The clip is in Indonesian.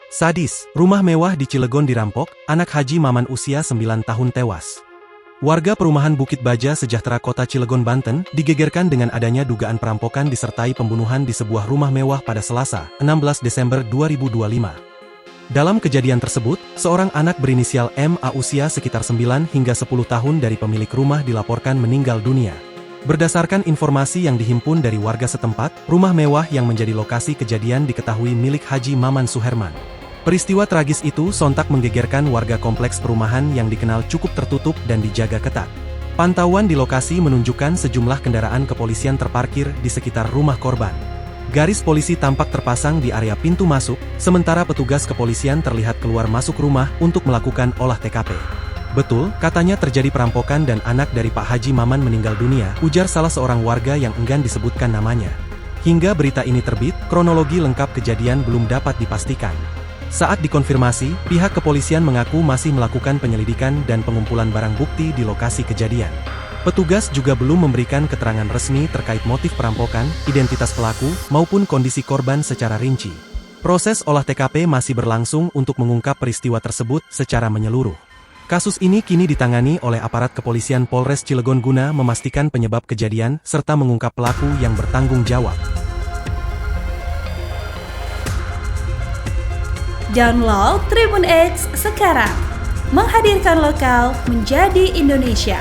Sadis, rumah mewah di Cilegon dirampok, anak Haji Maman usia 9 tahun tewas. Warga perumahan Bukit Baja Sejahtera Kota Cilegon, Banten, digegerkan dengan adanya dugaan perampokan disertai pembunuhan di sebuah rumah mewah pada Selasa, 16 Desember 2025. Dalam kejadian tersebut, seorang anak berinisial MA usia sekitar 9 hingga 10 tahun dari pemilik rumah dilaporkan meninggal dunia. Berdasarkan informasi yang dihimpun dari warga setempat, rumah mewah yang menjadi lokasi kejadian diketahui milik Haji Maman Suherman. Peristiwa tragis itu sontak menggegerkan warga kompleks perumahan yang dikenal cukup tertutup dan dijaga ketat. Pantauan di lokasi menunjukkan sejumlah kendaraan kepolisian terparkir di sekitar rumah korban. Garis polisi tampak terpasang di area pintu masuk, sementara petugas kepolisian terlihat keluar masuk rumah untuk melakukan olah TKP. Betul, katanya terjadi perampokan dan anak dari Pak Haji Maman meninggal dunia, ujar salah seorang warga yang enggan disebutkan namanya. Hingga berita ini terbit, kronologi lengkap kejadian belum dapat dipastikan. Saat dikonfirmasi, pihak kepolisian mengaku masih melakukan penyelidikan dan pengumpulan barang bukti di lokasi kejadian. Petugas juga belum memberikan keterangan resmi terkait motif perampokan, identitas pelaku, maupun kondisi korban secara rinci. Proses olah TKP masih berlangsung untuk mengungkap peristiwa tersebut secara menyeluruh. Kasus ini kini ditangani oleh aparat kepolisian Polres Cilegon guna memastikan penyebab kejadian serta mengungkap pelaku yang bertanggung jawab. Download Tribun X sekarang, menghadirkan lokal menjadi Indonesia.